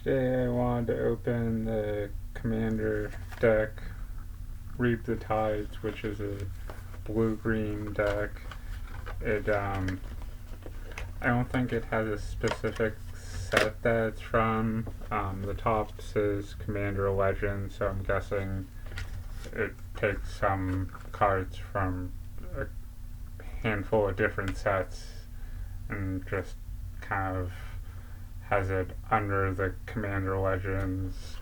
Today I wanted to open the Commander deck, Reap the Tides, which is a blue-green deck. I don't think it has a specific set that it's from. The top says Commander Legend, so I'm guessing it takes some cards from a handful of different sets and just kind of has it under the Commander Legends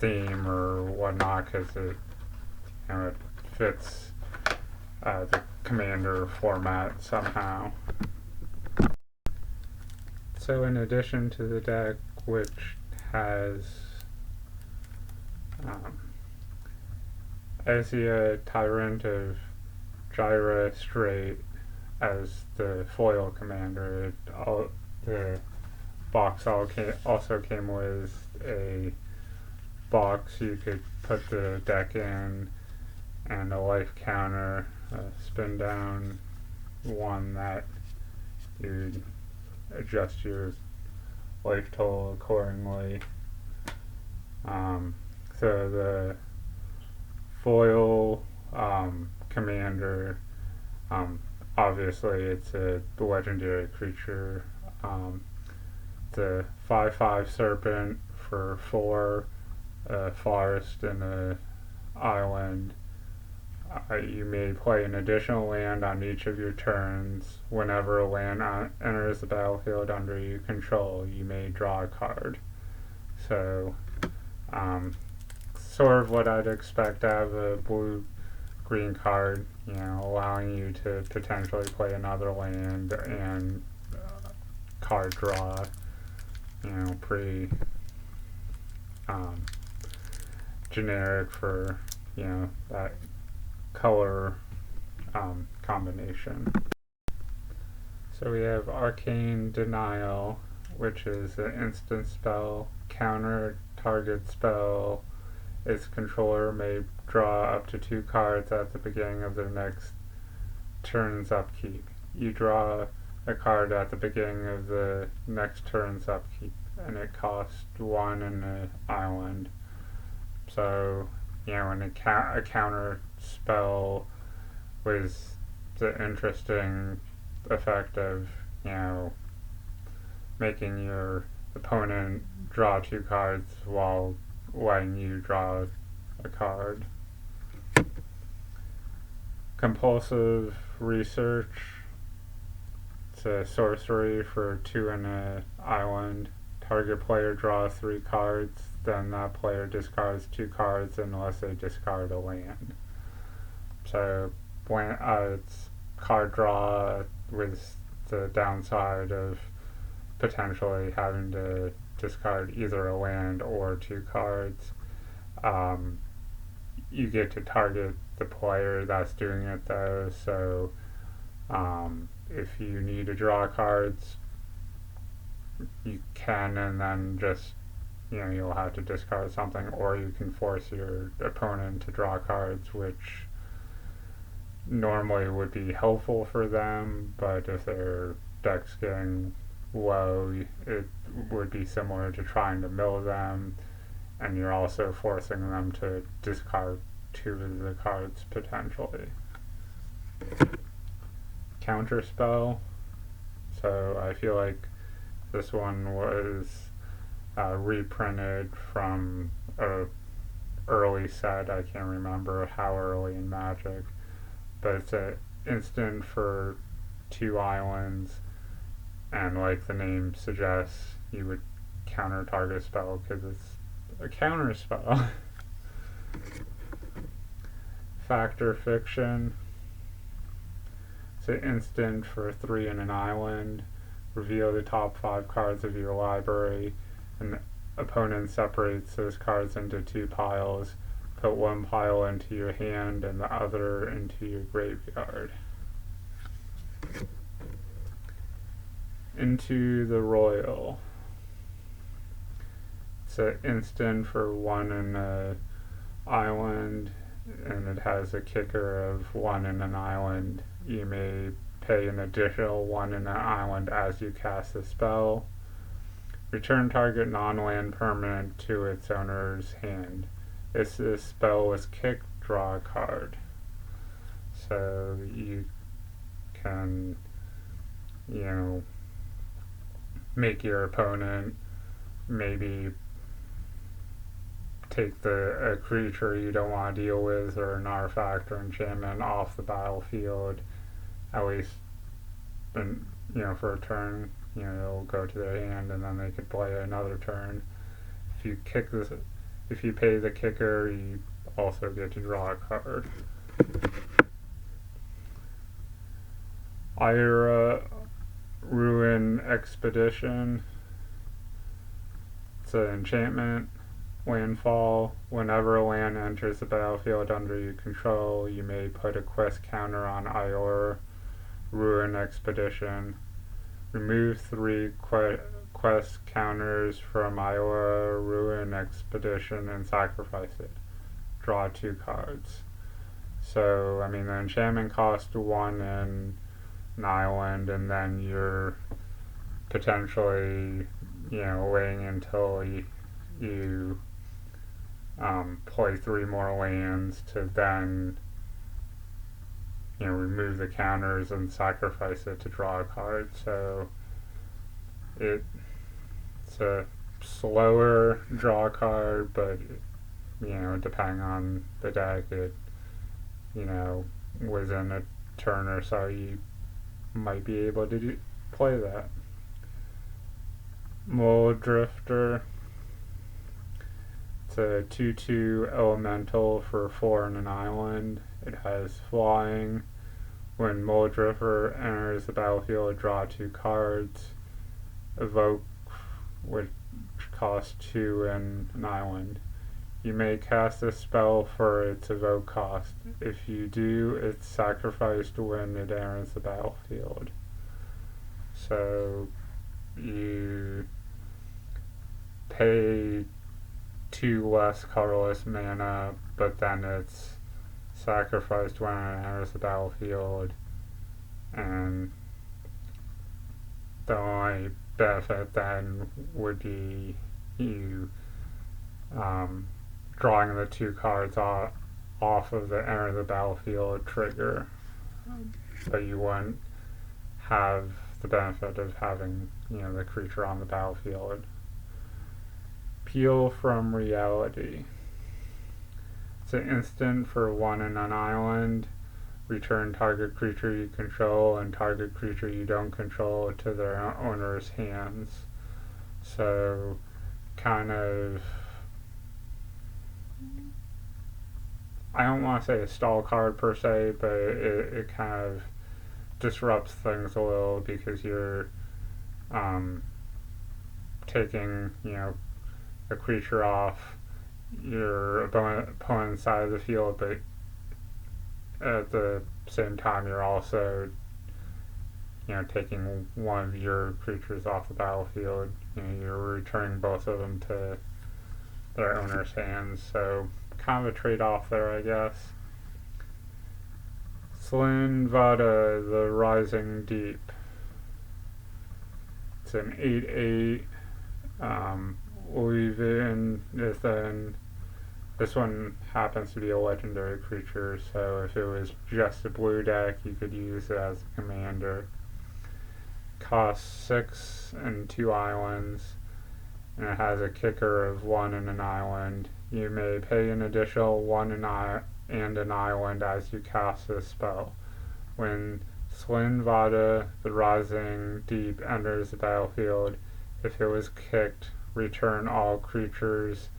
theme or whatnot, because it fits the Commander format somehow. So in addition to the deck, which has Aesi, Tyrant of Gyre Strait as the foil commander, the box also came with a box you could put the deck in and a life counter, spin down one that you'd adjust your life total accordingly. So the foil commander, obviously it's a legendary creature. The 5/5 serpent for 4, forest and a island. You may play an additional land on each of your turns. Whenever a land enters the battlefield under your control, you may draw a card. So, sort of what I'd expect out of a blue-green card, allowing you to potentially play another land and card draw, pretty generic for, that color combination. So we have Arcane Denial, which is an instant spell. Counter target spell. Its controller may draw up to 2 cards at the beginning of their next turn's upkeep. You draw a card at the beginning of the next turn's upkeep, and it costs 1 and an island. So, when a counter spell with the interesting effect of, making your opponent draw 2 cards while letting you draw a card. Compulsive Research. It's a sorcery for 2 and an island. Target player draws 3 cards, then that player discards 2 cards unless they discard a land. So it's card draw with the downside of potentially having to discard either a land or 2 cards. You get to target the player that's doing it though, so if you need to draw cards, you can, and then just you'll have to discard something, or you can force your opponent to draw cards, which normally would be helpful for them, but if their deck's getting low, it would be similar to trying to mill them, and you're also forcing them to discard 2 of the cards potentially. Counterspell. So I feel like this one was reprinted from a early set. I can't remember how early in Magic, but it's an instant for 2 islands, and like the name suggests, you would counter target spell because it's a counter spell. Factor Fiction. It's an instant for 3 and an island. Reveal the top 5 cards of your library, and the opponent separates those cards into 2 piles. Put 1 pile into your hand and the other into your graveyard. Into the Royal. It's an instant for 1 and an island, and it has a kicker of 1 and an island. You may pay an additional 1 in an island as you cast the spell. Return target non-land permanent to its owner's hand. If this spell was kicked, draw a card. So you can, make your opponent maybe take a creature you don't want to deal with, or an artifact or enchantment off the battlefield, at least for a turn. It'll go to their hand and then they could play another turn. If you pay the kicker, you also get to draw a card. Ira Ruin Expedition. It's an enchantment. Landfall. Whenever a land enters the battlefield under your control, you may put a quest counter on Ira Ruin Expedition. Remove 3 quest counters from Ira Ruin Expedition and sacrifice it. Draw 2 cards. So, the enchantment costs 1 in an island, and then you're potentially, waiting until you play 3 more lands to then, remove the counters and sacrifice it to draw a card. So it's a slower draw card, but depending on the deck, it within a turn or so you might be able to play that. Mole Drifter. It's a 2/2 elemental for 4 in an island. It has flying. When Mole Drifter enters the battlefield, draw 2 cards. Evoke, which costs 2 in an island. You may cast a spell for its evoke cost. If you do, it's sacrificed when it enters the battlefield. So you pay 2 less colorless mana, but then it's sacrificed when it enters the battlefield, and the only benefit then would be you drawing the 2 cards off of the enter the battlefield trigger, but you wouldn't have the benefit of having the creature on the battlefield. Peel from Reality. It's an instant for 1 in an island. Return target creature you control and target creature you don't control to their owner's hands. So, kind of, I don't want to say a stall card per se, but it kind of disrupts things a little, because you're taking, a creature off your opponent's side of the field, but at the same time you're also taking one of your creatures off the battlefield. You're returning both of them to their owner's hands, so kind of a trade-off there, I guess. Slin Vada, the Rising Deep. It's an 8/8 Leviathan. This one happens to be a legendary creature, so if it was just a blue deck, you could use it as a commander. Costs 6 and 2 islands, and it has a kicker of 1 in an island. You may pay an additional 1 and an island as you cast this spell. When Slin Vada, the Rising Deep, enters the battlefield, if it was kicked, return all creatures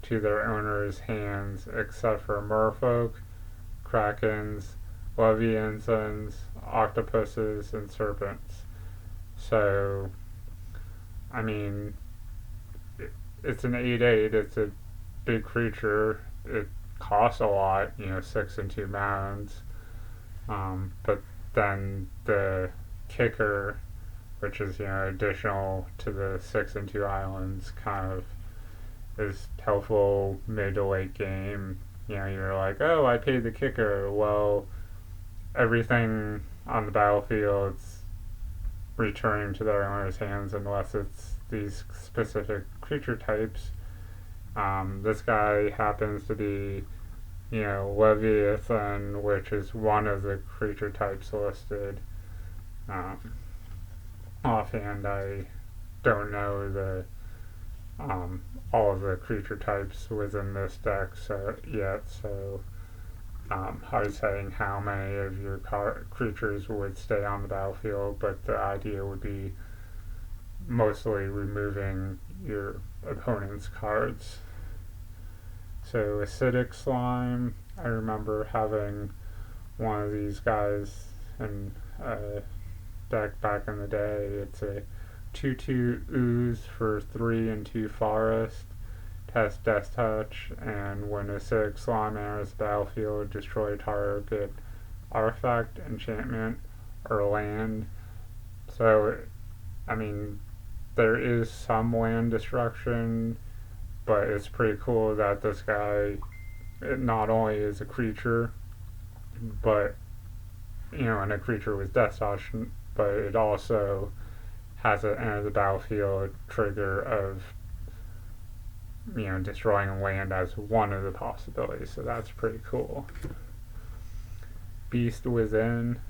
to their owner's hands except for merfolk, krakens, leviathans, octopuses, and serpents. So, it's an 8/8, it's a big creature, it costs a lot, 6 and 2 mounds, but then the kicker, which is additional to the 6 and 2 islands, kind of is helpful mid to late game. You're like, oh, I paid the kicker. Well, everything on the battlefield returning to their owner's hands unless it's these specific creature types. This guy happens to be, Leviathan, which is one of the creature types listed. Offhand, I don't know the all of the creature types within this deck yet, so hard saying how many of your creatures would stay on the battlefield, but the idea would be mostly removing your opponent's cards. So acidic slime, I remember having one of these guys in a deck back in the day. It's a 2/2 ooze for 3 and 2 forest. Has Death Touch, and when acidic slime enters the battlefield, destroy target artifact, enchantment, or land. So, I mean, there is some land destruction, but it's pretty cool that this guy not only is a creature, but, and a creature with Death Touch, but it also has an end of the battlefield trigger of destroying land as one of the possibilities, so that's pretty cool. Beast Within,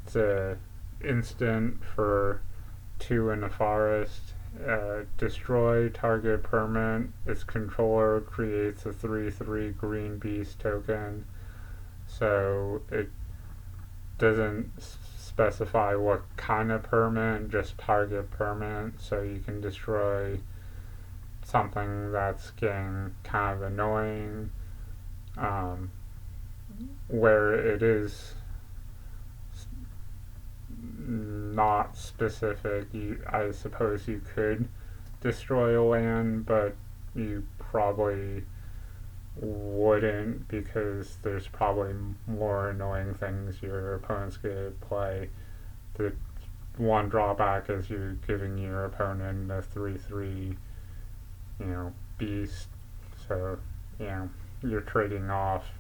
it's a instant for 2 in the forest. Destroy target permanent. Its controller creates a 3/3 green beast token, so it doesn't specify what kind of permanent, just target permanent, so you can destroy something that's getting kind of annoying, where it is not specific. I suppose you could destroy a land, but you probably wouldn't, because there's probably more annoying things your opponent's gonna play. The one drawback is you're giving your opponent a 3/3 beast, so you're trading off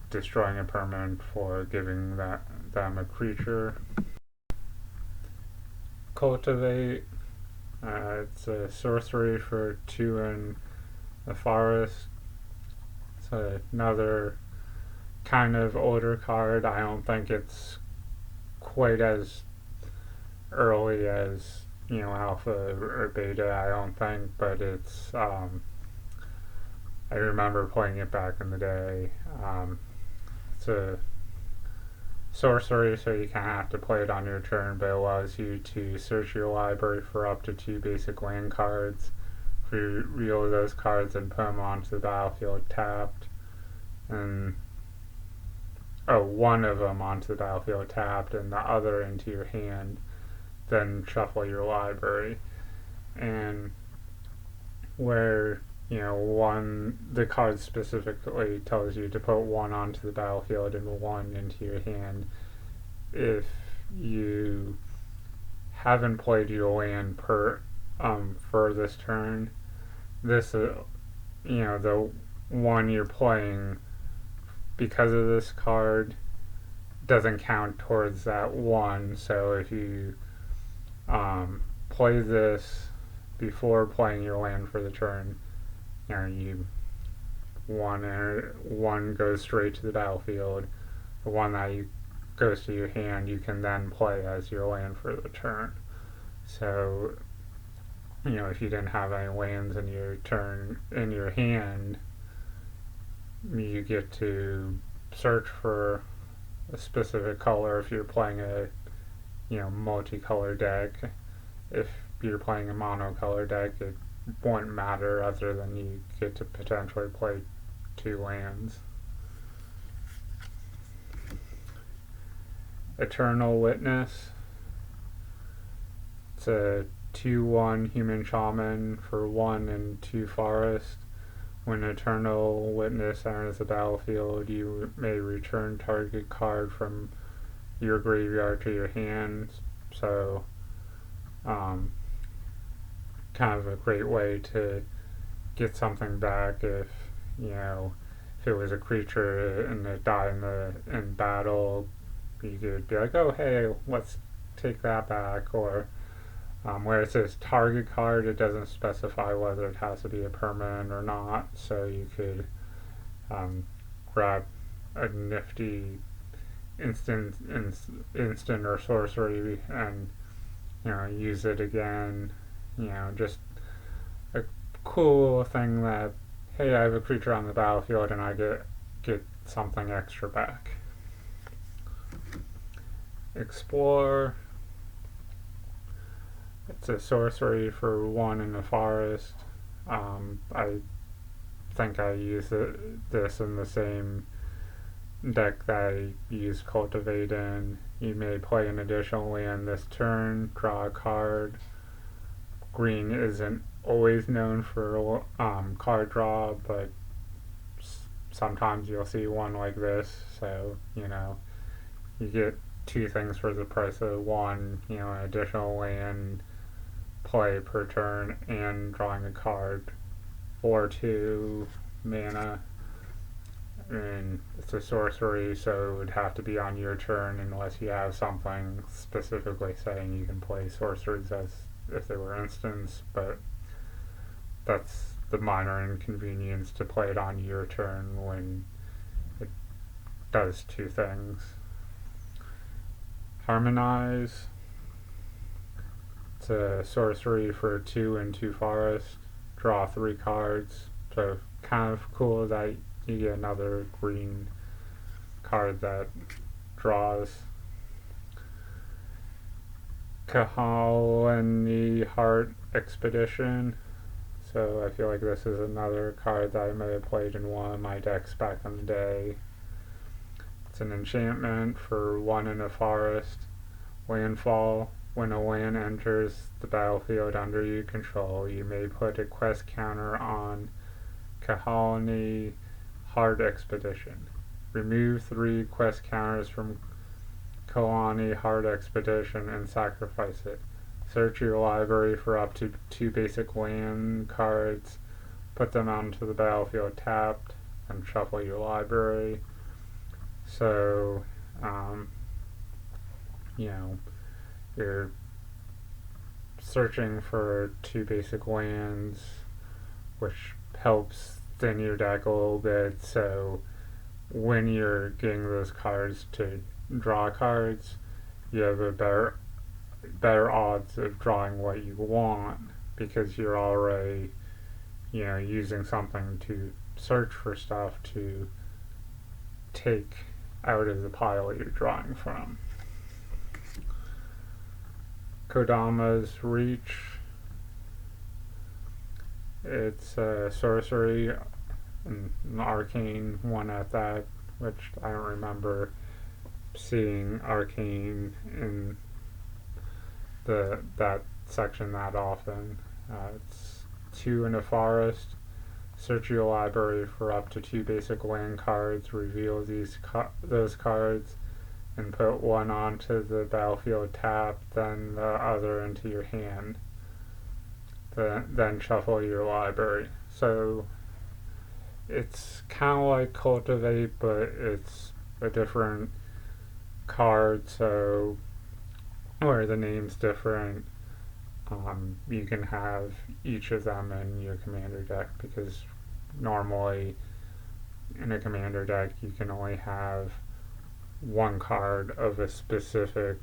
destroying a permanent for giving them a creature. Cultivate, it's a sorcery for 2 in the forest. It's another kind of older card. I don't think it's quite as early as alpha or beta, I don't think, but it's I remember playing it back in the day. It's a sorcery, so you kind of have to play it on your turn, but it allows you to search your library for up to 2 basic land cards, reveal those cards and put them onto the battlefield tapped, and one of them onto the battlefield tapped and the other into your hand, then shuffle your library. And where the card specifically tells you to put 1 onto the battlefield and 1 into your hand, if you haven't played your land for this turn, this the one you're playing because of this card doesn't count towards that 1. So if you play this before playing your land for the turn, one goes straight to the battlefield. The one that goes to your hand, you can then play as your land for the turn. So, if you didn't have any lands in your hand, you get to search for a specific color if you're playing a multicolor deck. If you're playing a monocolor deck, it won't matter, other than you get to potentially play 2 lands. Eternal Witness, it's a 2/1 human shaman for 1 and 2 forest. When Eternal Witness enters the battlefield, you may return target card from your graveyard to your hand. So, kind of a great way to get something back if if it was a creature and it died in battle, you could be like, oh hey, let's take that back. Or where it says target card, it doesn't specify whether it has to be a permanent or not. So you could grab a nifty instant or sorcery and use it again. Just a cool thing that, hey, I have a creature on the battlefield and I get something extra back. Explore. It's a sorcery for 1 in the forest. I think I use this in the same deck that I use Cultivate in. You may play an additional land this turn, draw a card. Green isn't always known for card draw, but sometimes you'll see one like this. So you get 2 things for the price of 1. An additional land play per turn and drawing a card for 2 mana. And it's a sorcery, so it would have to be on your turn unless you have something specifically saying you can play sorceries as if they were instants, but that's the minor inconvenience to play it on your turn when it does 2 things. Harmonize. It's a sorcery for 2 and 2 forest. Draw 3 cards. So kind of cool that you get another green card that draws. Kalani Heart Expedition. So I feel like this is another card that I may have played in one of my decks back in the day. It's an enchantment for 1 in a forest. Landfall. When a land enters the battlefield under your control, you may put a quest counter on Kalani Heart Expedition. Remove 3 quest counters from Kalani Heart Expedition and sacrifice it. Search your library for up to 2 basic land cards, put them onto the battlefield tapped, and shuffle your library. So, you're searching for 2 basic lands, which helps thin your deck a little bit, so when you're getting those cards to draw cards, you have a better odds of drawing what you want because you're already using something to search for stuff to take out of the pile you're drawing from. Kodamas Reach. It's a sorcery, an arcane one at that, which I don't remember seeing arcane in that section that often. It's 2 in a forest. Search your library for up to 2 basic land cards. Reveal those cards and put 1 onto the battlefield tapped, then the other into your hand. Then shuffle your library. So it's kind of like Cultivate, but it's a different card, so where the name's different, you can have each of them in your commander deck, because normally in a commander deck you can only have 1 card of a specific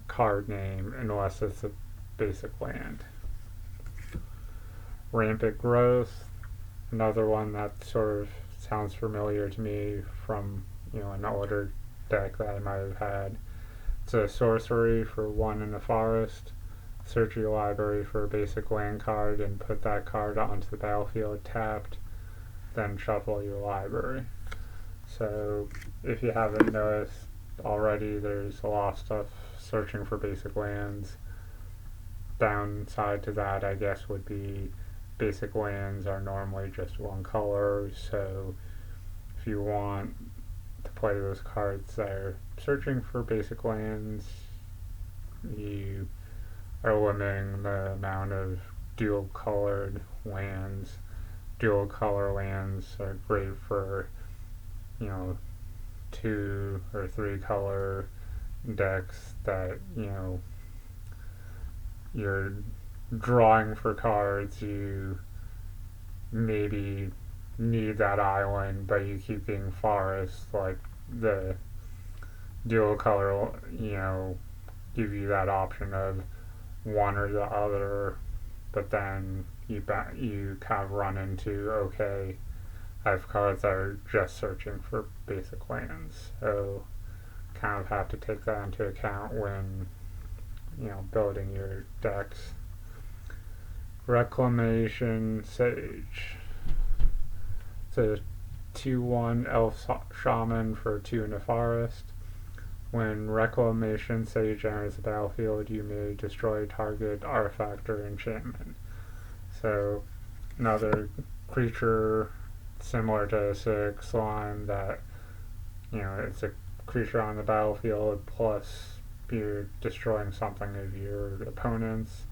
card name unless it's a basic land. Rampant Growth, another one that sort of sounds familiar to me from an older deck that I might have had. It's a sorcery for 1 in a forest. Search your library for a basic land card and put that card onto the battlefield tapped, then shuffle your library. So if you haven't noticed already, there's a lot of stuff searching for basic lands. Downside to that, I guess, would be basic lands are normally just 1 color, so if you want to play those cards that are searching for basic lands, you are limiting the amount of dual colored lands dual color lands are great for, 2 or 3 color decks that, you're drawing for cards, you maybe need that island, but you keep being forest, like the dual color, give you that option of one or the other, but then you kind of run into, okay, I have cards that are just searching for basic lands, so kind of have to take that into account when, building your decks. Reclamation Sage. It's a 2/1 elf shaman for 2 in the forest. When Reclamation Sage enters the battlefield, you may destroy target artifact or enchantment. So, another creature similar to a 6 line that, it's a creature on the battlefield plus you're destroying something of your opponent's.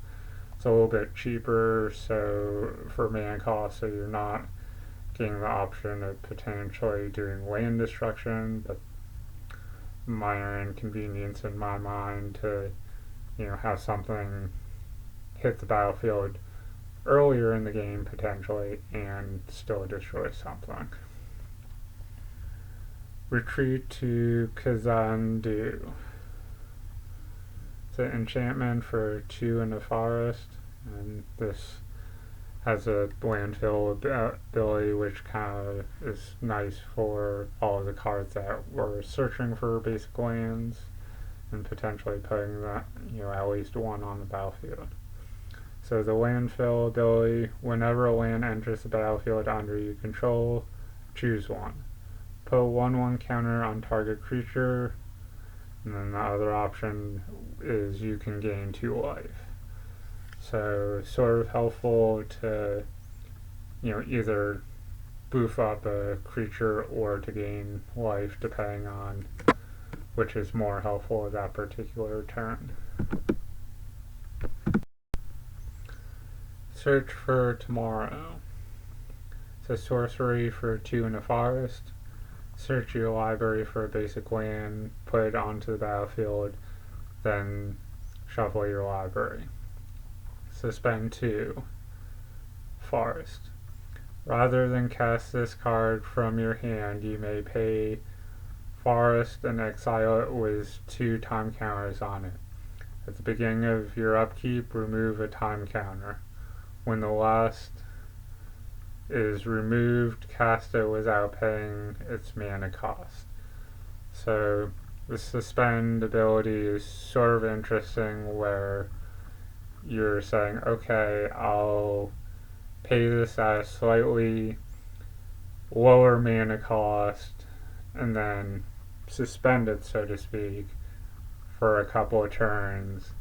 It's a little bit cheaper, so for mana cost, so you're not getting the option of potentially doing land destruction, but minor inconvenience in my mind to, have something hit the battlefield earlier in the game potentially and still destroy something. Retreat to Kazan. It's an enchantment for 2 in the forest, and this has a landfill ability, which kind of is nice for all of the cards that were searching for basic lands and potentially putting that, at least one on the battlefield. So the landfill ability, whenever a land enters the battlefield under your control, choose one. Put a 1/1 counter on target creature, and then the other option is you can gain 2 life. So sort of helpful to, either boof up a creature or to gain life, depending on which is more helpful at that particular turn. Search for Tomorrow. It's a sorcery for 2 in the forest. Search your library for a basic land, put it onto the battlefield, then shuffle your library. Suspend 2. Forest. Rather than cast this card from your hand, you may pay Forest and exile it with 2 time counters on it. At the beginning of your upkeep, remove a time counter. When the last is removed, cast it without paying its mana cost. So the suspend ability is sort of interesting, where you're saying, okay, I'll pay this at a slightly lower mana cost and then suspend it, so to speak, for a couple of turns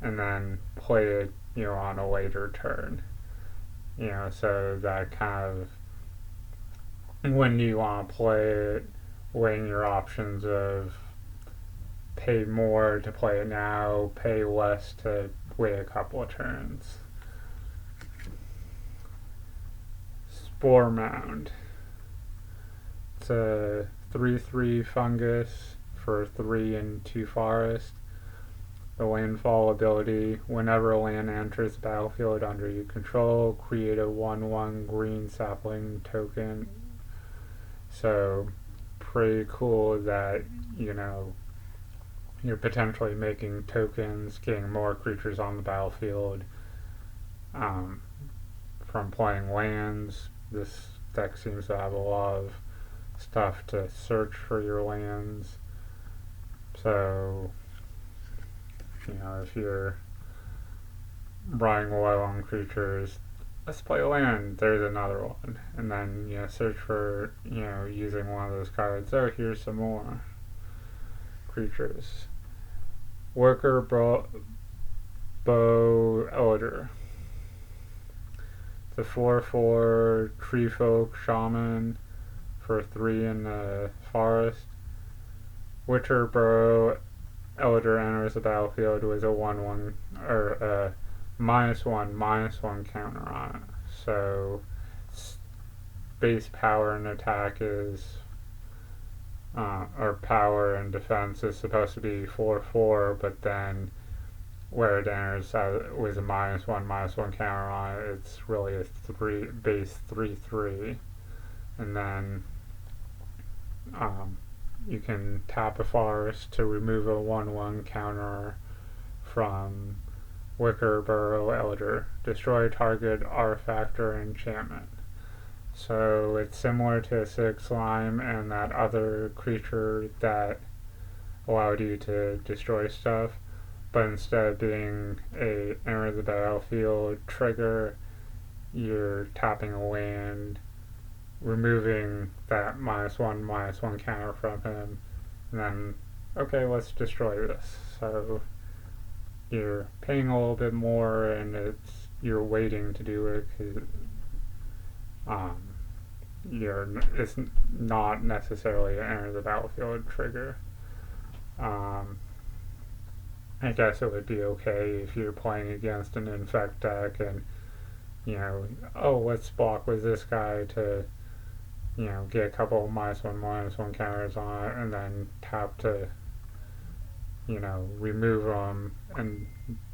and then play it, on a later turn. So that kind of, when you want to play it, weighing your options of pay more to play it now, pay less to wait a couple of turns. Spore Mound. It's a 3/3 fungus for 3 and 2 forest. The landfall ability, whenever a land enters the battlefield under your control, create a 1/1 green sapling token. So pretty cool that, you're potentially making tokens, getting more creatures on the battlefield from playing lands. This deck seems to have a lot of stuff to search for your lands. So, if you're running low on creatures, let's play a land, there's another one. And then, search for, using one of those cards. Oh, here's some more creatures. Workerbow Odor. The 4/4 Tree Folk Shaman for 3 in the forest. Workerbow Elder enters the battlefield with a 1/1 or a -1/-1 counter on it. So base power and attack is, or power and defense is supposed to be 4/4, but then where it enters with a -1/-1 counter on it, it's really a base 3/3, and then you can tap a forest to remove a 1/1 counter from workerbow elder. Destroy target artifact or enchantment. So it's similar to Acidic Slime and that other creature that allowed you to destroy stuff, but instead of being a enter the battlefield trigger, you're tapping a land, removing that -1/-1 counter from him, and then, okay, let's destroy this. So you're paying a little bit more, and you're waiting to do it because it's not necessarily an enter the battlefield trigger. I guess it would be okay if you're playing against an infect deck and, let's block with this guy to, get a couple -1/-1 counters on it, and then tap to, remove them and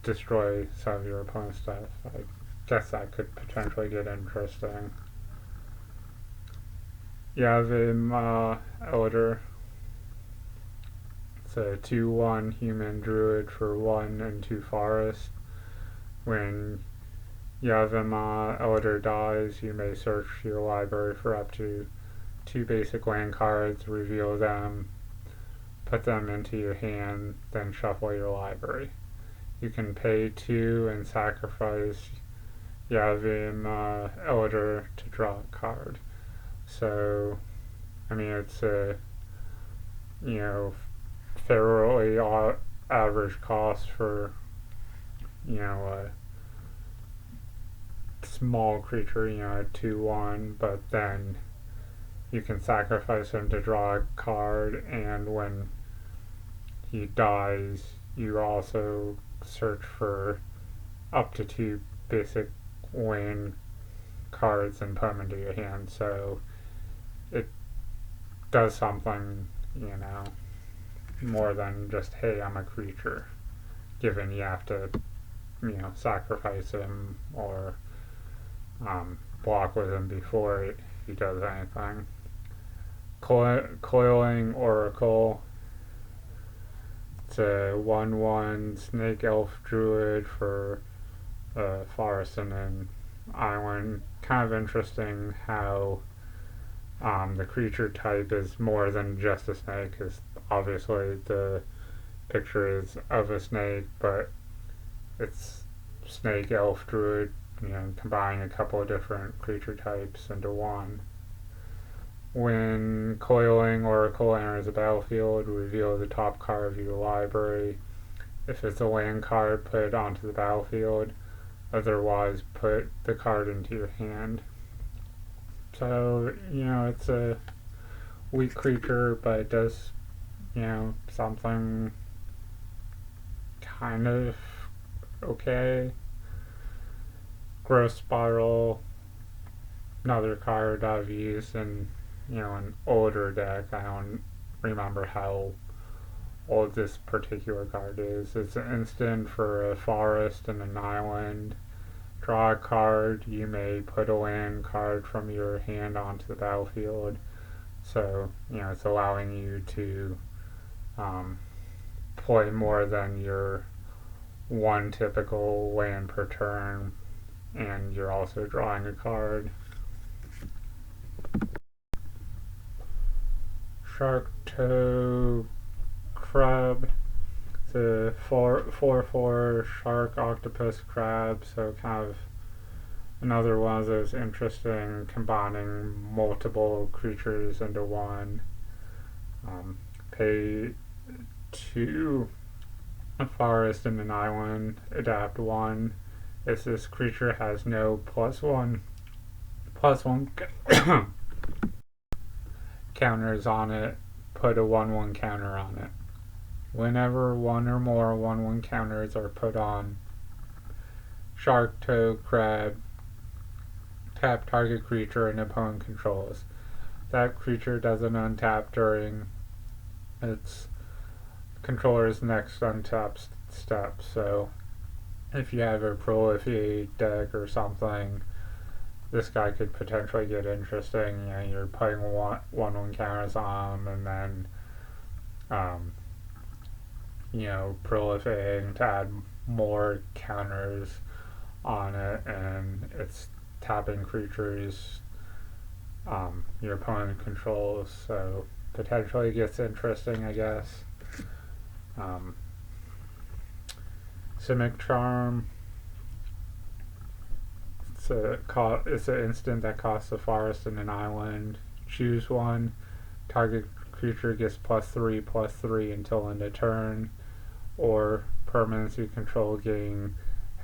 destroy some of your opponent's stuff. I guess that could potentially get interesting. Yavim Elder. It's a 2/1 human druid for 1 and 2 forest. When Yavim Elder dies, you may search your library for up to 2 basic land cards, reveal them, put them into your hand, then shuffle your library. You can pay 2 and sacrifice Yavim Elder to draw a card. So, it's a, fairly average cost for, a small creature, a 2/1, but then you can sacrifice him to draw a card, and when he dies, you also search for up to 2 basic land cards and put them into your hand. So it does something, more than just, hey, I'm a creature, given you have to, sacrifice him or block with him before he does anything. Coiling Oracle. It's a 1/1 snake elf druid for forest and an island. Kind of interesting how the creature type is more than just a snake, because obviously the picture is of a snake, but it's snake elf druid, combining a couple of different creature types into one. When Coiling Oracle enters the battlefield, reveal the top card of your library. If it's a land card, put it onto the battlefield. Otherwise, put the card into your hand. So, it's a weak creature, but it does, something kind of okay. Growth Spiral, another card I've used in, an older deck. I don't remember how old this particular card is. It's an instant for a forest and an island. Draw a card. You may put a land card from your hand onto the battlefield. So, it's allowing you to play more than your 1 typical land per turn, and you're also drawing a card. Shark Toe Crab. It's a 4/4 shark octopus crab, so kind of another one of those interesting combining multiple creatures into one. Pay 2 a forest and an island, adapt 1. If this creature has no +1 counters on it, put a 1/1 counter on it. Whenever 1 or more 1/1 counters are put on Shark Toe Crab, tap target creature an opponent controls. That creature doesn't untap during its controller's next untap step. So if you have a proliferate deck or something, this guy could potentially get interesting. You know, you're playing one counters on him, and then proliferating to add more counters on it, and it's tapping creatures your opponent controls, so potentially gets interesting, I guess. Simic Charm. It's an instant that costs a forest and an island. Choose one. Target creature gets +3/+3 until end of turn. Or permanents you control gain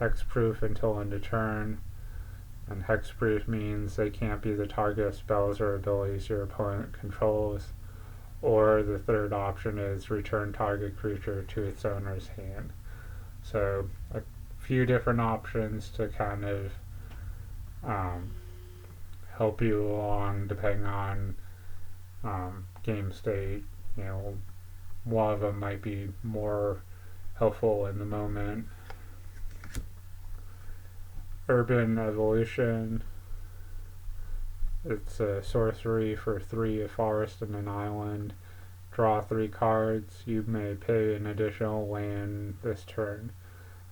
hexproof until end of turn. And hexproof means they can't be the target of spells or abilities your opponent controls. Or the third option is return target creature to its owner's hand. So a few different options to kind of help you along depending on game state. You know, one of them might be more helpful in the moment. Urban Evolution. It's a sorcery for 3, a forest and an island. Draw 3 cards. You may pay an additional land this turn.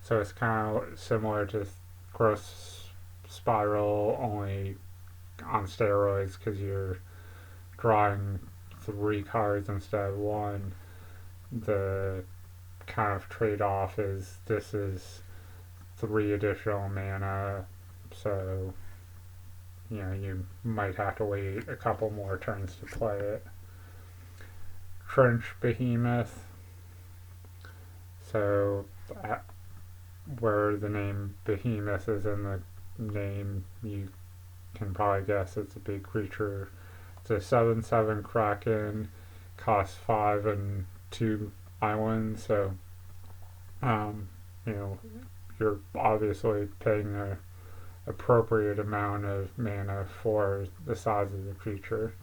So it's kind of similar to Growth Spiral, only on steroids, because you're drawing 3 cards instead of 1. The kind of trade-off is this is 3 additional mana, so you might have to wait a couple more turns to play it. Trench Behemoth. So where the name Behemoth is in the name, you can probably guess it's a big creature. It's a 7/7 Kraken, costs 5 and 2 islands, so you're obviously paying an appropriate amount of mana for the size of the creature.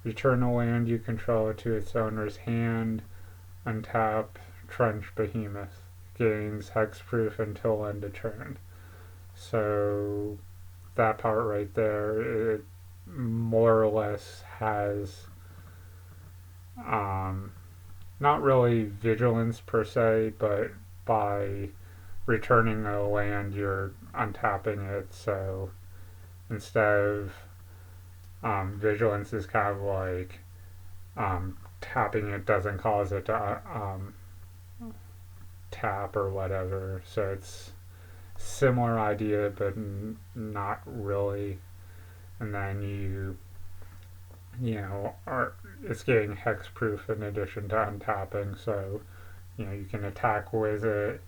Return a land you control to its owner's hand. Untap Trench Behemoth. Gains hexproof until end of turn. So that part right there, it more or less has not really vigilance per se, but by returning a land you're untapping it, so instead of vigilance is kind of like tapping it doesn't cause it to tap or whatever, so it's similar idea but not really. And then it's getting hexproof in addition to untapping, so you can attack with it.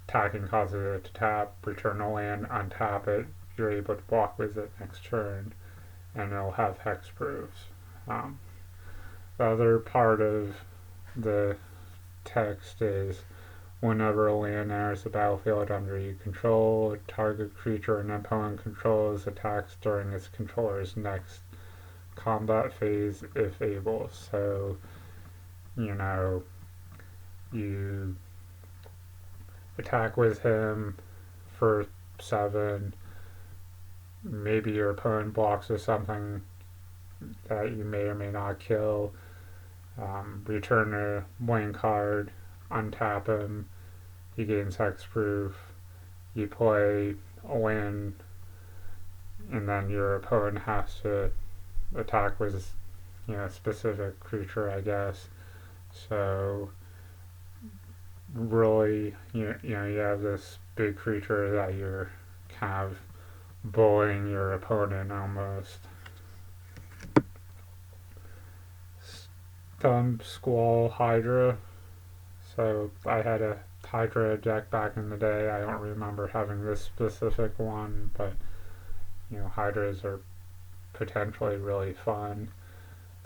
Attacking causes it to tap, return a land, untap it, you're able to block with it next turn, and it'll have hexproofs. The other part of the text is whenever a land enters the battlefield under your control, a target creature an opponent controls attacks during its controller's next combat phase if able. So, you attack with him for 7, maybe your opponent blocks with something that you may or may not kill, return a land card, untap him, he gains hexproof, you play a land, and then your opponent has to attack with a specific creature, I guess. So really, you have this big creature that you're kind of bullying your opponent almost. Thumb Squall Hydra. So I had a Hydra deck back in the day. I don't remember having this specific one, but Hydras are potentially really fun.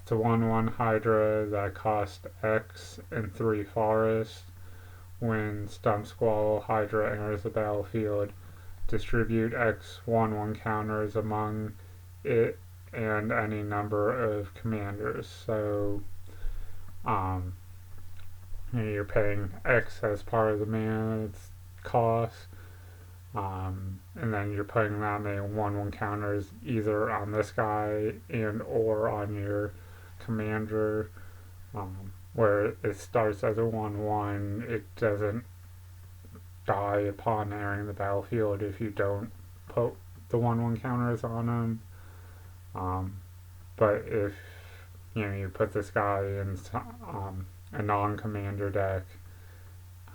It's a 1/1 Hydra that costs X and 3 forest. When Stump Squall Hydra enters the battlefield, distribute X 1/1 counters among it and any number of commanders. So you're paying X as part of the mana's cost, and then you're putting that many 1/1 counters either on this guy and or on your commander, where it starts as a 1/1. It doesn't die upon entering the battlefield if you don't put the 1/1 counters on him. But if you put this guy in a non-commander deck,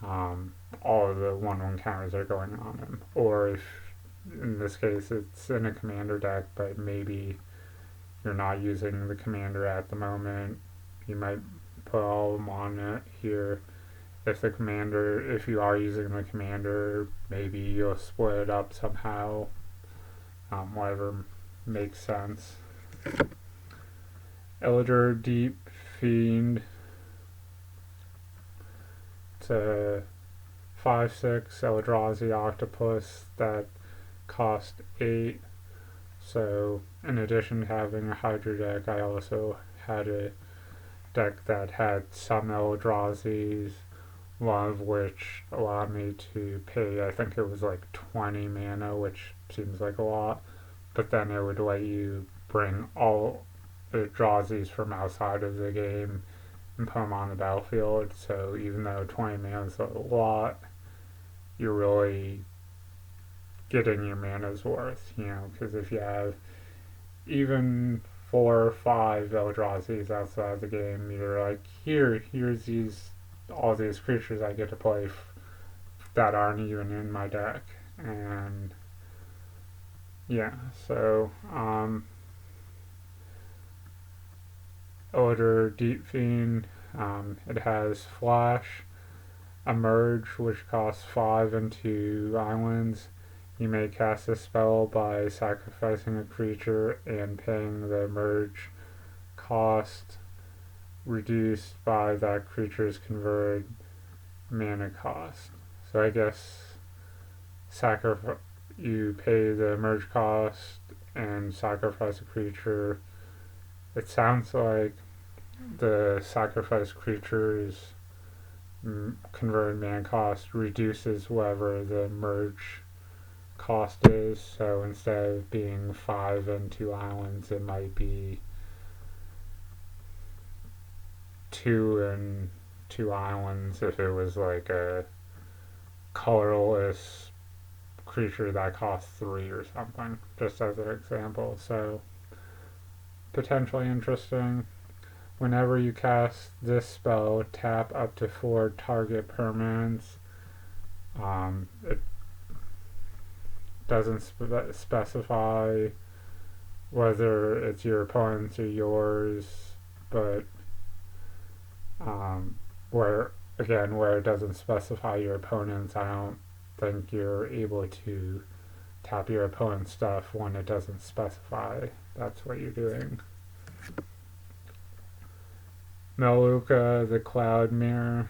all of the 1/1 counters are going on him. Or if in this case it's in a commander deck, but maybe you're not using the commander at the moment, you might put all of them on it here. If you are using the commander, maybe you'll split it up somehow, whatever makes sense. Elder Deep Fiend. It's a 5/6 Eldrazi octopus that cost 8. So in addition to having a Hydra deck, I also had a deck that had some Eldrazi's, one of which allowed me to pay, I think it was like 20 mana, which seems like a lot, but then it would let you bring all the Eldrazi's from outside of the game and put them on the battlefield. So even though 20 mana is a lot, you're really getting your mana's worth, because if you have even 4 or 5 Eldrazi's outside the game, you're like, here's all these creatures I get to play that aren't even in my deck. And so Odor Deep Fiend, it has Flash, Emerge, which costs 5 and 2 islands. You may cast a spell by sacrificing a creature and paying the Emerge cost reduced by that creature's converted mana cost. So I guess you pay the Emerge cost and sacrifice a creature. It sounds like the sacrifice creature's converted mana cost reduces whatever the Emerge cost is. So instead of being 5 and 2 islands, it might be 2 and 2 islands if it was like a colorless creature that costs 3 or something, just as an example. So potentially interesting. Whenever you cast this spell, tap up to 4 target permanents. It doesn't specify whether it's your opponent's or yours, but where it doesn't specify your opponent's, I don't think you're able to tap your opponent's stuff when it doesn't specify that's what you're doing. Meluka, the Cloud Mirror.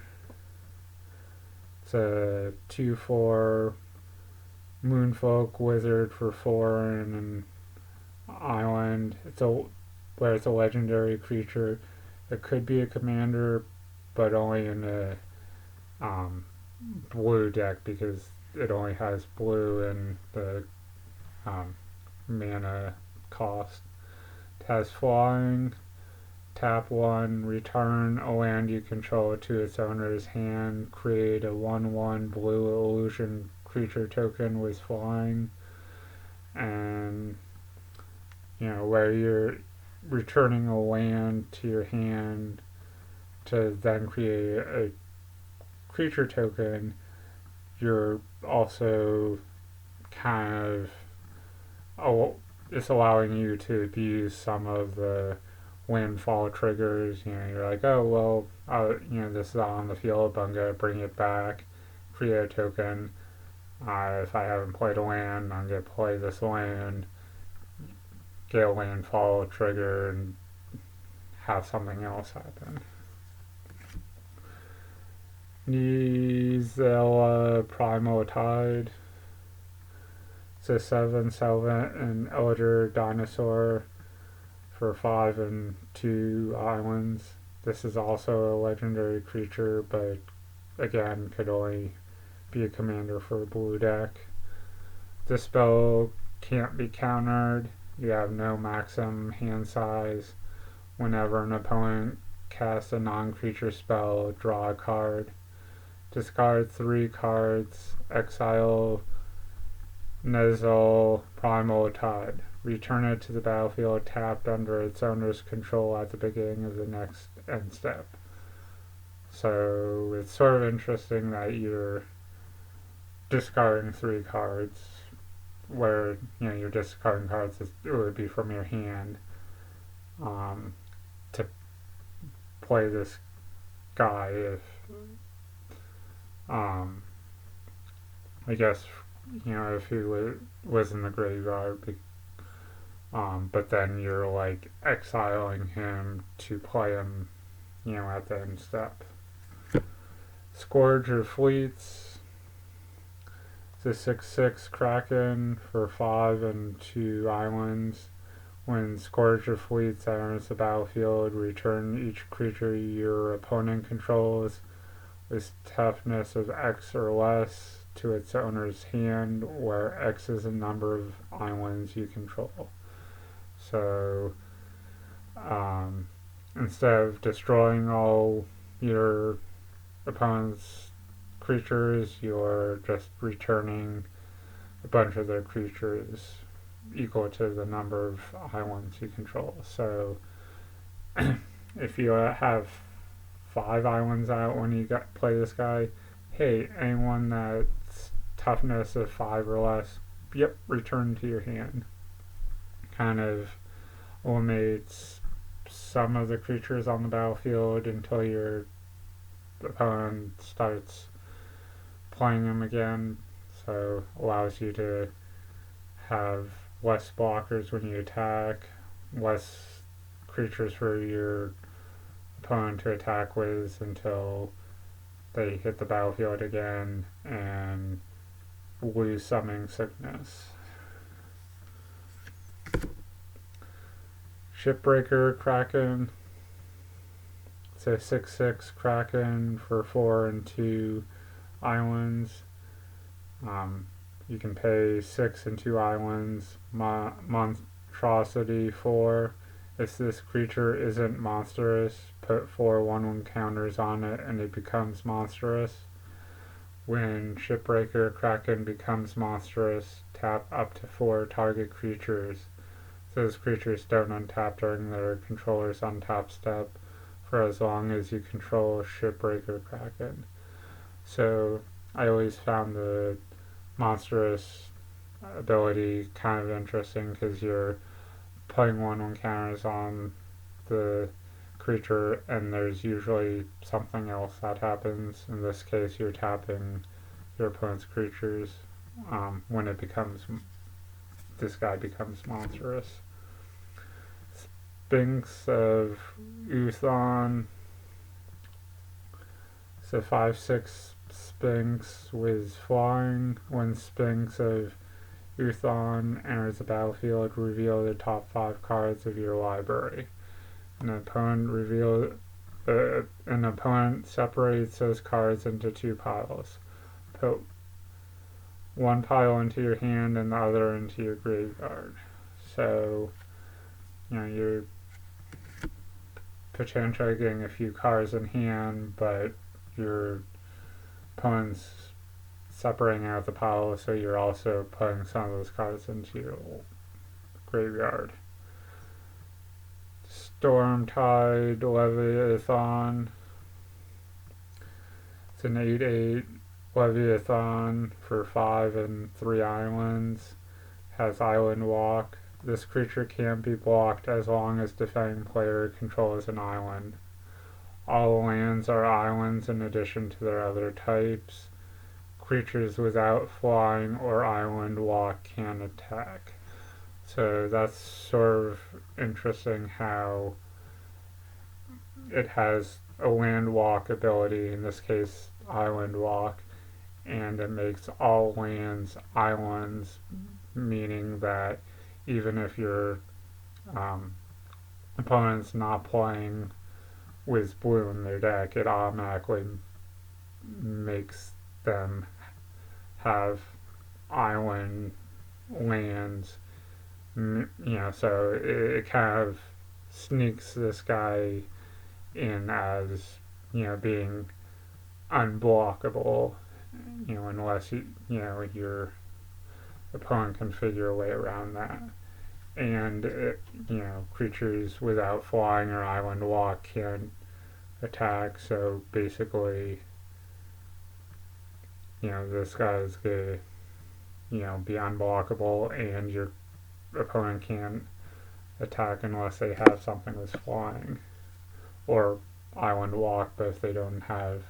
It's a 2/4 Moonfolk Wizard for 4 and an island. It's a legendary creature. It could be a commander, but only in a blue deck because it only has blue and the mana cost. It has flying. Tap 1, return a land you control to its owner's hand. Create a 1/1 blue illusion creature token with flying. And, where you're returning a land to your hand to then create a creature token, you're also kind of, it's allowing you to abuse some of the landfall triggers. You're like, oh well, this is on the field, but I'm gonna bring it back, create a token. If I haven't played a land, I'm gonna play this land, get a landfall trigger, and have something else happen. Nezahal Primal Tide. It's a 7 Salvant and Elder Dinosaur for 5 and 2 islands. This is also a legendary creature, but again, could only be a commander for a blue deck. This spell can't be countered. You have no maximum hand size. Whenever an opponent casts a non-creature spell, draw a card. Discard 3 cards. Exile Nezahal Primal Tide. Return it to the battlefield tapped under its owner's control at the beginning of the next end step. So it's sort of interesting that you're discarding 3 cards, where you're discarding cards that it would be from your hand, to play this guy. If I guess if he was in the graveyard, but then you're like exiling him to play him, at the end step. Scorcher Fleets. It's a 6/6 Kraken for 5 and 2 islands. When Scorcher Fleets enters the battlefield, return each creature your opponent controls with toughness of X or less to its owner's hand, where X is the number of islands you control. So instead of destroying all your opponent's creatures, you're just returning a bunch of their creatures equal to the number of islands you control. So if you have 5 islands out when you play this guy, hey, anyone that's toughness of 5 or less, yep, return to your hand. Kind of eliminates some of the creatures on the battlefield until your opponent starts playing them again, so allows you to have less blockers when you attack, less creatures for your opponent to attack with until they hit the battlefield again and lose Summoning Sickness. Shipbreaker Kraken. It's a 6/6 Kraken for 4 and 2 islands. You can pay 6 and 2 islands. Monstrosity 4. If this creature isn't monstrous, put 4 1/1 counters on it and it becomes monstrous. When Shipbreaker Kraken becomes monstrous, tap up to 4 target creatures. Those creatures don't untap during their controller's untap step for as long as you control Shipbreaker Kraken. So I always found the monstrous ability kind of interesting because you're putting 1/1 counters on the creature and there's usually something else that happens. In this case, you're tapping your opponent's creatures when this guy becomes monstrous. Sphinx of Uthon. It's a 5/6 Sphinx with flying. When Sphinx of Uthon enters the battlefield, reveal the top 5 cards of your library. An opponent separates those cards into 2 piles. Put 1 pile into your hand and the other into your graveyard. So, you're potentially getting a few cards in hand, but your opponent's separating out the pile, so you're also putting some of those cards into your graveyard. Stormtide Leviathan. It's an 8/8 Leviathan for 5 and 3 islands. Has island walk. This creature can't be blocked as long as defending player controls an island. All lands are islands in addition to their other types. Creatures without flying or island walk can attack. So that's sort of interesting how it has a land walk ability, in this case island walk, and it makes all lands islands meaning that even if your opponent's not playing with blue in their deck, it automatically makes them have island lands, so it kind of sneaks this guy in as, being unblockable, unless your opponent can figure a way around that. And creatures without flying or island walk can't attack, so basically, this guy's gonna, be unblockable, and your opponent can't attack unless they have something that's flying or island walk, but if they don't have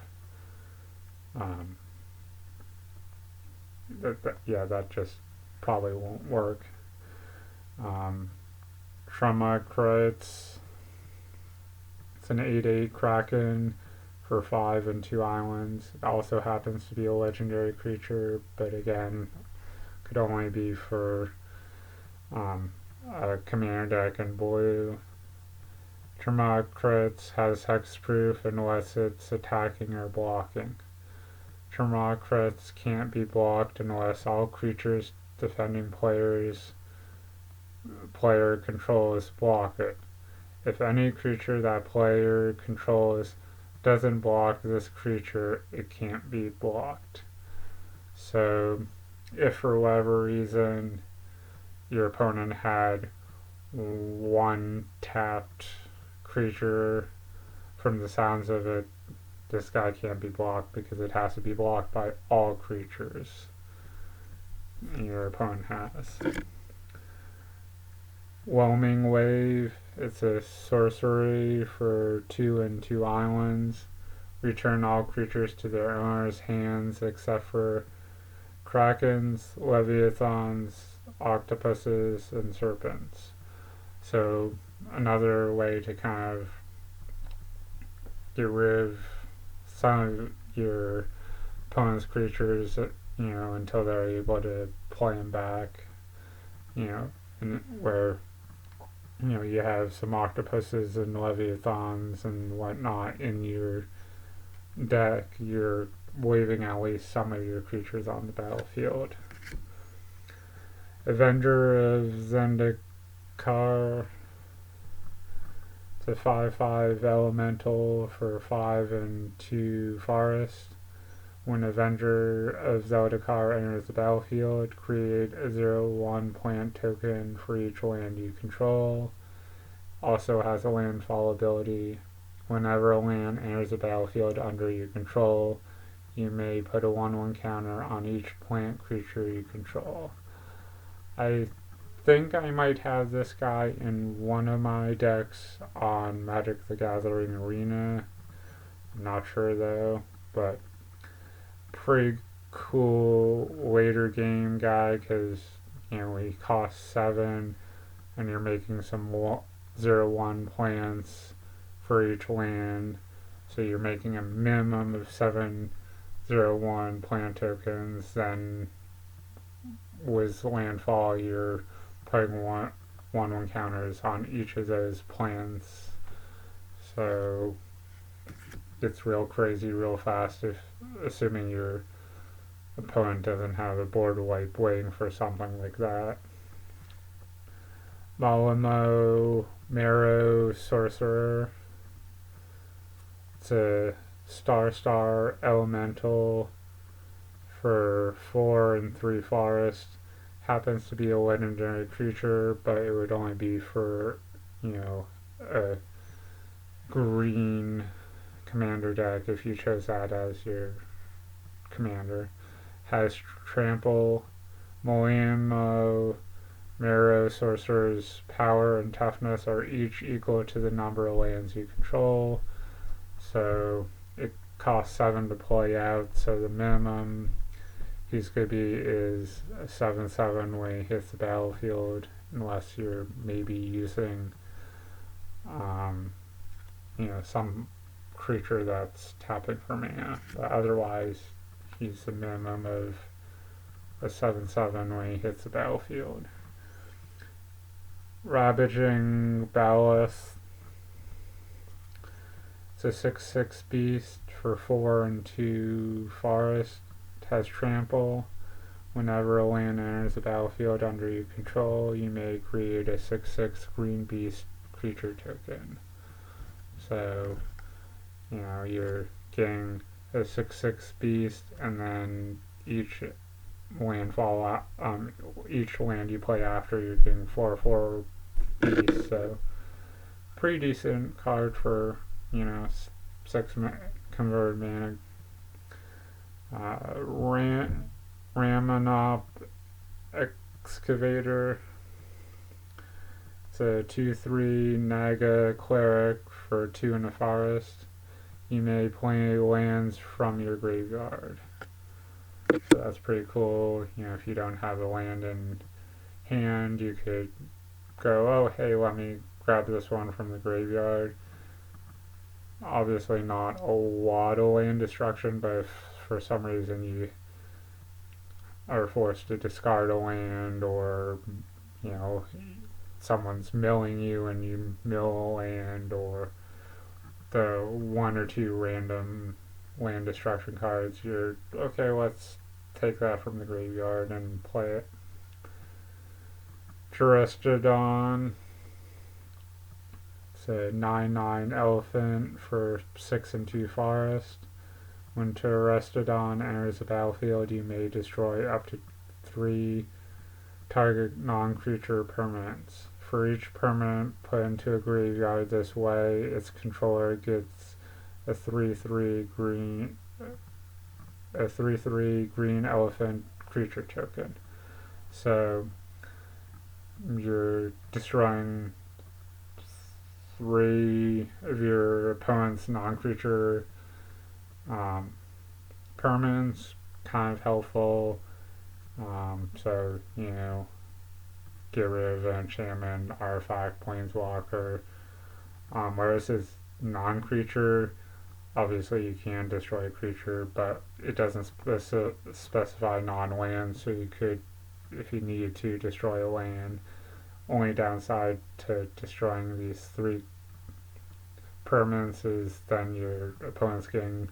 that just probably won't work. Traumacrites, it's an 8/8 Kraken for 5 and 2 islands. It also happens to be a legendary creature, but again, could only be for a commander deck in blue. Traumacrites has hexproof unless it's attacking or blocking. Traumacrites can't be blocked unless all creatures defending player controls block it. If any creature that player controls doesn't block this creature, it can't be blocked. So if for whatever reason your opponent had one tapped creature, from the sounds of it, this guy can't be blocked because it has to be blocked by all creatures your opponent has. Wilming Wave, it's a sorcery for 2 and 2 islands. Return all creatures to their owner's hands except for Krakens, Leviathans, octopuses, and serpents. So another way to kind of get rid of some of your opponent's creatures, until they're able to play them back, and where you have some octopuses and leviathans and whatnot in your deck, you're waving at least some of your creatures on the battlefield. Avenger of Zendikar, it's a 5/5 elemental for 5 and 2 forest. When Avenger of Zendikar enters the battlefield, create a 0/1 plant token for each land you control. Also has a landfall ability. Whenever a land enters the battlefield under your control, you may put a 1/1 counter on each plant creature you control. I think I might have this guy in one of my decks on Magic the Gathering Arena. I'm not sure though, but pretty cool later game guy because he costs 7 and you're making some 0/1 plants for each land, so you're making a minimum of 7 0/1 plant tokens. Then with landfall you're putting 1/1 counters on each of those plants, so it's real crazy real fast, assuming your opponent doesn't have a board wipe waiting for something like that. Malamo Marrow Sorcerer, it's a star elemental for 4 and 3 forest. Happens to be a legendary creature, but it would only be for a green commander deck if you chose that as your commander. Has trample. Malamo Marrow Sorcerer's power and toughness are each equal to the number of lands you control, so it costs 7 to play out, so the minimum he's going to be is a 7/7 when he hits the battlefield, unless you're maybe using some creature that's tapping for mana, but otherwise he's a minimum of a 7/7 when he hits the battlefield. Ravaging Ballast. It's a 6/6 beast for 4 and 2 forest. It has trample. Whenever a land enters the battlefield under your control, you may create a 6/6 green beast creature token. So, you're getting a 6/6 beast, and then each each land you play after, you're getting 4/4 beast. So, pretty decent card for 6 converted mana. Ramonop Excavator. It's a 2/3 Naga Cleric for 2 in the forest. You may play lands from your graveyard. So that's pretty cool. If you don't have a land in hand, you could go, oh, hey, let me grab this one from the graveyard. Obviously not a lot of land destruction, but if for some reason you are forced to discard a land, or someone's milling you and you mill a land, or the 1 or 2 random land destruction cards, you're okay, let's take that from the graveyard and play it. Terestodon. It's a 9/9 elephant for 6 and 2 forest. When Terestodon enters the battlefield, you may destroy up to 3 target non-creature permanents. For each permanent put into a graveyard this way, its controller gets a 3/3 green elephant creature token. So you're destroying 3 of your opponent's non-creature permanents. Kind of helpful. So get rid of an enchantment, artifact, planeswalker. Whereas his non-creature, obviously you can destroy a creature, but it doesn't specify non-land, so you could, if you needed to, destroy a land. Only downside to destroying these 3 permanents is then your opponent's getting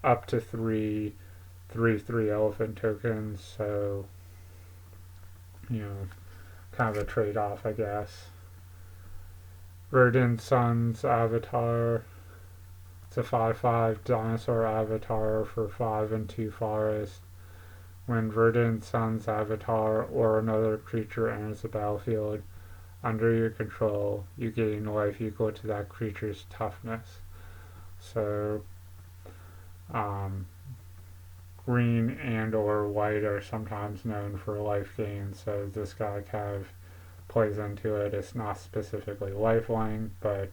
up to 3 3/3 elephant tokens, so kind of a trade-off, I guess. Verdant Sun's Avatar. It's a 5/5 dinosaur avatar for 5 and 2 forest. When Verdant Sun's Avatar or another creature enters the battlefield under your control, you gain life equal to that creature's toughness. So green and or white are sometimes known for life gain, so this guy kind of plays into it. It's not specifically lifelink, but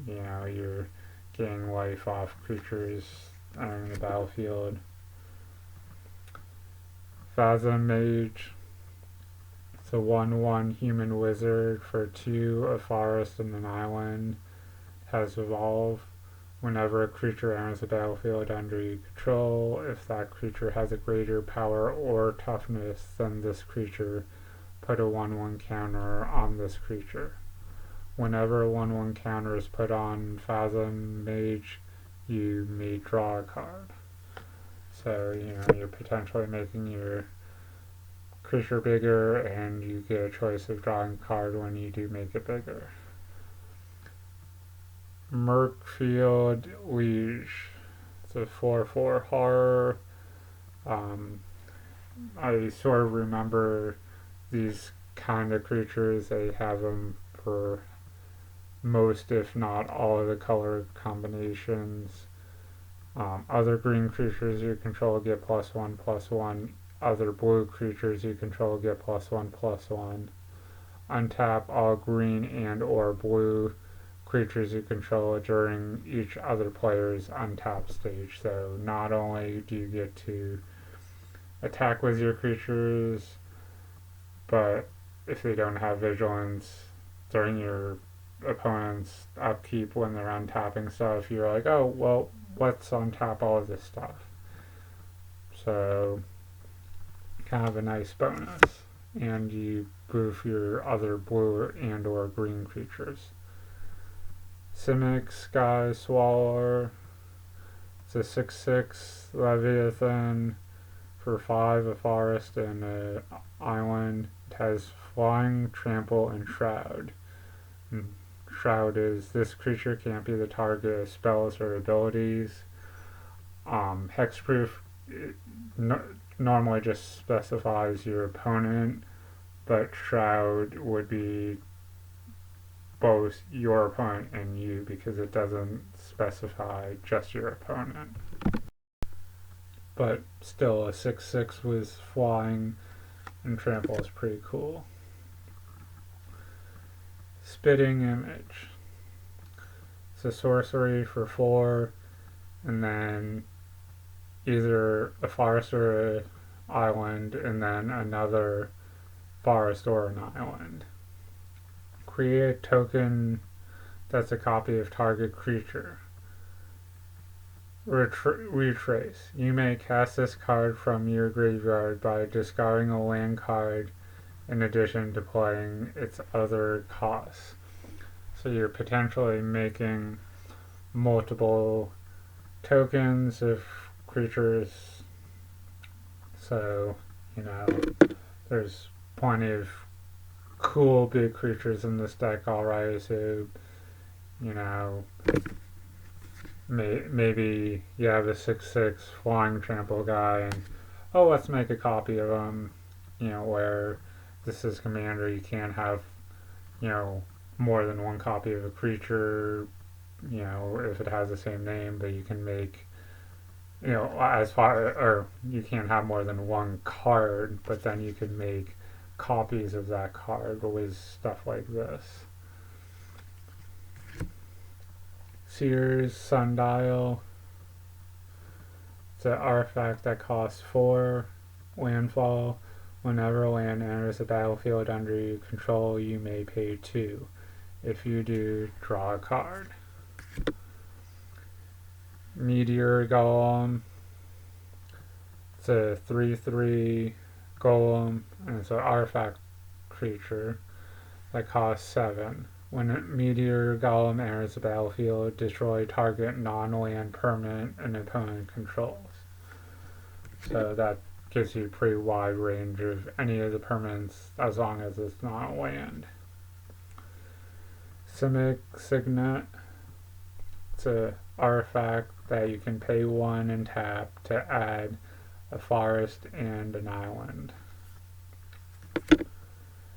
you're getting life off creatures entering the battlefield. Phasma Mage. It's a 1/1 human wizard for 2, a forest, and an island. Has evolve. Whenever a creature enters the battlefield under your control, if that creature has a greater power or toughness than this creature, put a 1/1 counter on this creature. Whenever a 1/1 counter is put on Phasma Mage, you may draw a card. So, you're potentially making your creature bigger, and you get a choice of drawing a card when you do make it bigger. Merkfield Liege. It's a 4/4 horror. I sort of remember these kind of creatures. They have them for most, if not all, of the color combinations. Other green creatures you control get +1/+1. Other blue creatures you control get +1/+1. Untap all green and or blue creatures you control during each other player's untap stage. So not only do you get to attack with your creatures, but if they don't have vigilance during your opponent's upkeep when they're untapping stuff, you're like, oh, well, let's untap all of this stuff. So kind of a nice bonus. And you boof your other blue and or green creatures. Simic Sky Swallower. It's a 6/6 Leviathan for 5, a forest and an island. It has flying, trample, and shroud. And shroud is this creature can't be the target of spells or abilities. Hexproof normally just specifies your opponent, but shroud would be both your opponent and you because it doesn't specify just your opponent. But still, a 6/6 with flying and trample is pretty cool. Spitting Image. It's a sorcery for 4, and then either a forest or an island, and then another forest or an island. Create a token that's a copy of target creature. Retrace. You may cast this card from your graveyard by discarding a land card in addition to playing its other costs. So you're potentially making multiple tokens of creatures. So, there's plenty of cool big creatures in this deck already. So, maybe you have a 6/6 flying trample guy and let's make a copy of him, where this is commander, you can't have more than one copy of a creature, if it has the same name, but you can make or you can't have more than one card, but then you can make copies of that card with stuff like this. Sears Sundial. It's an artifact that costs 4 landfall. Whenever a land enters the battlefield under your control, you may pay 2. If you do, draw a card. Meteor Golem. It's a 3/3 golem, and it's an artifact creature that costs 7. When a Meteor Golem enters the battlefield, destroy target non-land permanent an opponent controls. So that gives you a pretty wide range of any of the permanents as long as it's not land. Simic Signet. It's an artifact that you can pay 1 and tap to add a forest and an island.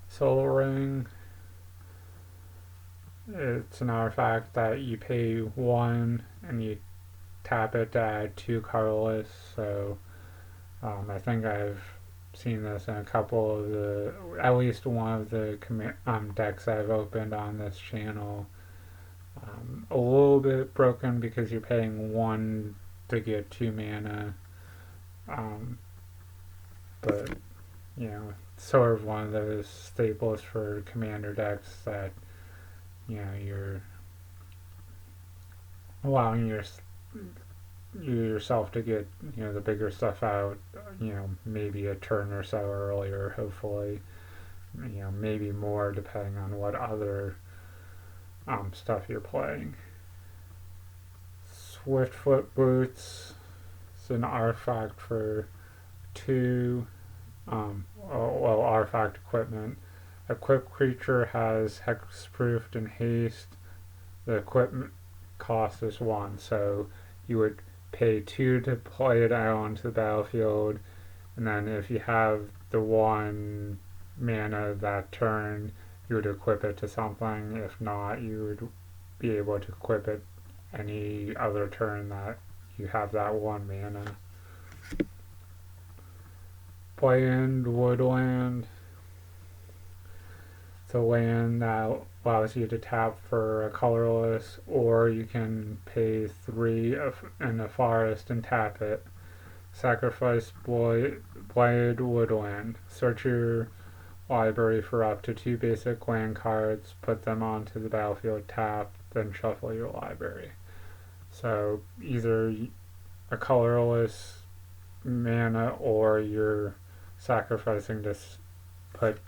Soul Ring. It's an artifact that you pay 1 and you tap it to add 2 colorless. So I think I've seen this in a couple of at least one of the decks I've opened on this channel. A little bit broken because you're paying 1 to get 2 mana. But it's sort of one of those staples for commander decks that you're allowing yourself to get the bigger stuff out maybe a turn or so earlier, hopefully, maybe more depending on what other stuff you're playing. Swiftfoot Boots. It's an artifact for 2. Artifact equipment. Equipped creature has hexproofed and haste. The equipment cost is 1, so you would pay 2 to play it out onto the battlefield, and then if you have the 1 mana that turn, you would equip it to something. If not, you would be able to equip it any other turn that you have that 1 mana. Bland Woodland. It's a land that allows you to tap for a colorless, or you can pay 3 in a forest and tap it. Sacrifice Blade Woodland. Search your library for up to 2 basic land cards, put them onto the battlefield, tap, then shuffle your library. So either a colorless mana or your sacrificing to put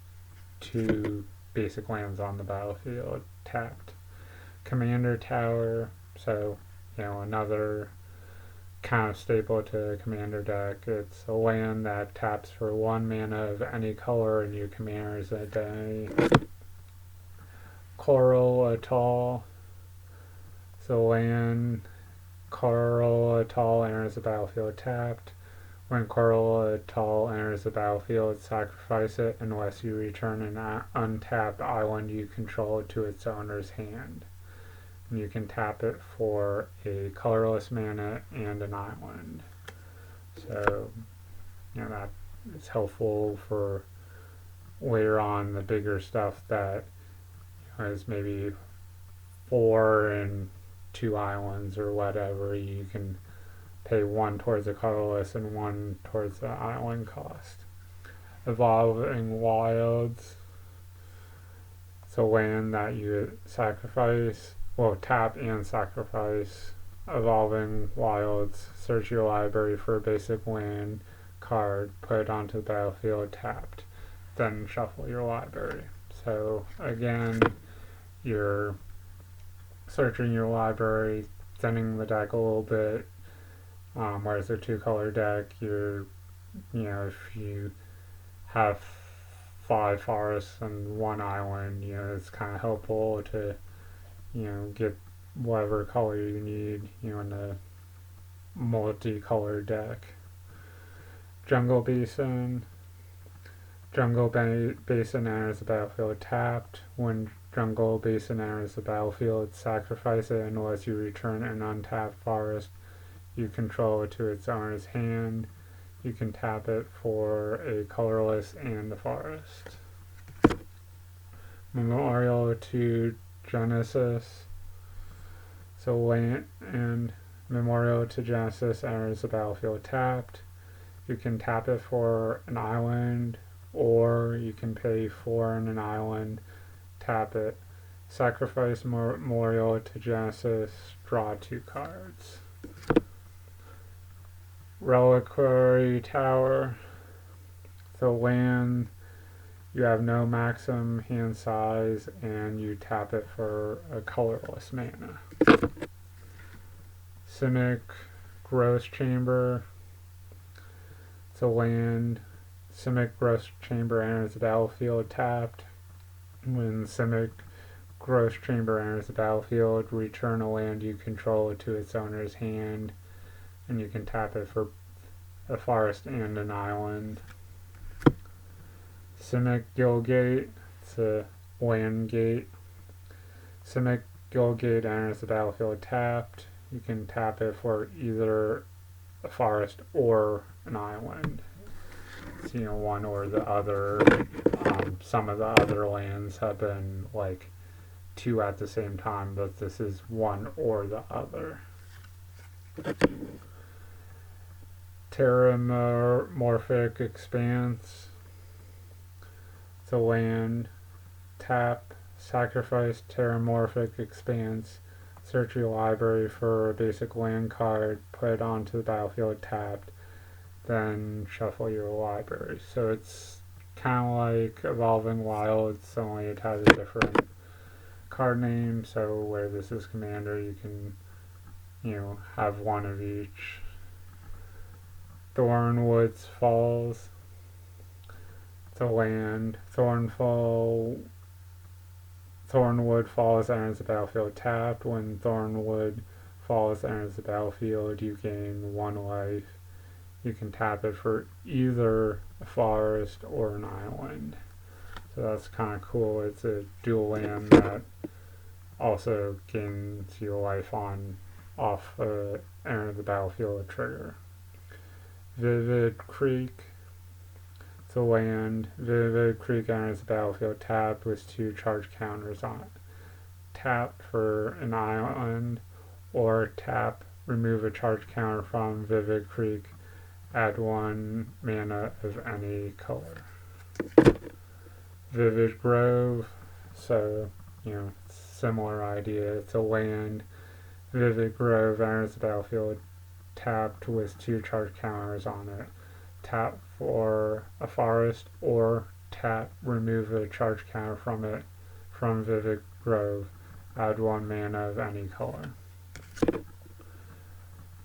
2 basic lands on the battlefield tapped. Commander Tower, so another kind of staple to commander deck. It's a land that taps for 1 mana of any color and you commanders a day. Coral Atoll, so land Coral Atoll enters the battlefield tapped. When Coral Atoll enters the battlefield, sacrifice it unless you return an untapped island you control to its owner's hand. And you can tap it for a colorless mana and an island. So, that is helpful for later on the bigger stuff that is maybe 4 and 2 islands or whatever. You can pay 1 towards the colorless and 1 towards the island cost. Evolving Wilds. It's a land that you sacrifice, tap and sacrifice. Evolving Wilds. Search your library for a basic land card, put it onto the battlefield tapped, then shuffle your library. So again, you're searching your library, thinning the deck a little bit. Whereas a 2-color deck, if you have 5 forests and 1 island, it's kind of helpful to, get whatever color you need, in a multicolored deck. Jungle Basin. Jungle Basin enters the battlefield tapped. When Jungle Basin enters the battlefield, sacrifice it unless you return an untapped forest you control to its owner's hand. You can tap it for a colorless and a forest. Memorial to Genesis. So land and Memorial to Genesis enters the battlefield tapped. You can tap it for an island, or you can pay 4 and an island, tap it, sacrifice Memorial to Genesis, draw 2 cards. Reliquary Tower. So land, you have no maximum hand size and you tap it for a colorless mana. Simic Gross Chamber. It's a land. Simic Gross Chamber enters the battlefield tapped. When Simic Gross Chamber enters the battlefield, return a land you control to its owner's hand, and you can tap it for a forest and an island. Simic Guildgate, it's a land gate. Simic Guildgate enters the battlefield tapped. You can tap it for either a forest or an island. It's, one or the other. Some of the other lands have been like 2 at the same time, but this is 1 or the other. Terramorphic Expanse. It's a land. Tap, sacrifice Terramorphic Expanse. Search your library for a basic land card, put it onto the battlefield tapped, then shuffle your library. So it's kind of like Evolving Wilds, only it has a different card name. So where this is commander, you can, have 1 of each. Thornwood's Falls. It's a land. Thornwood Falls enters the battlefield tapped. When Thornwood Falls enters the battlefield, you gain 1 life. You can tap it for either a forest or an island. So that's kind of cool. It's a dual land that also gains you life off enter the battlefield trigger. Vivid Creek. It's a land. Vivid Creek enters the battlefield tapped with 2 charge counters on it. Tap for an island, or tap, remove a charge counter from Vivid Creek, add 1 mana of any color. Vivid Grove, so, similar idea. It's a land. Vivid Grove enters the battlefield tapped with 2 charge counters on it. tap for a forest, or tap, remove a charge counter from it from Vivid Grove. Add 1 mana of any color.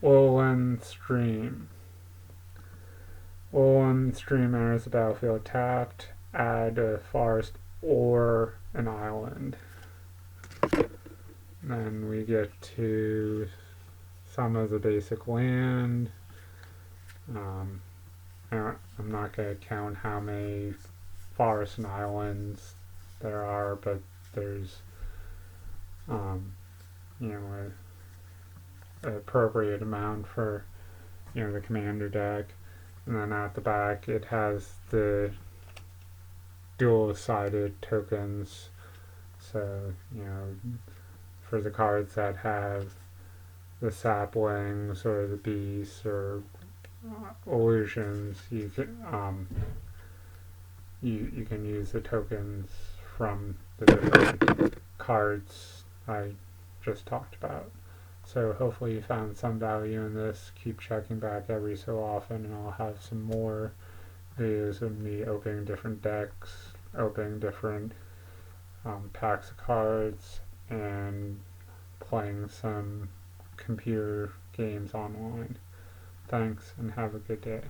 Woolland Stream. Woolland Stream enters the battlefield tapped. Add a forest or an island. Then we get to some of the basic land. I'm not going to count how many forests and islands there are, but there's an appropriate amount for the commander deck. And then at the back it has the dual-sided tokens, so for the cards that have the saplings or the beasts or illusions, you can use the tokens from the different cards I just talked about. So hopefully you found some value in this. Keep checking back every so often, and I'll have some more videos of me opening different decks, opening different packs of cards, and playing some computer games online. Thanks, and have a good day.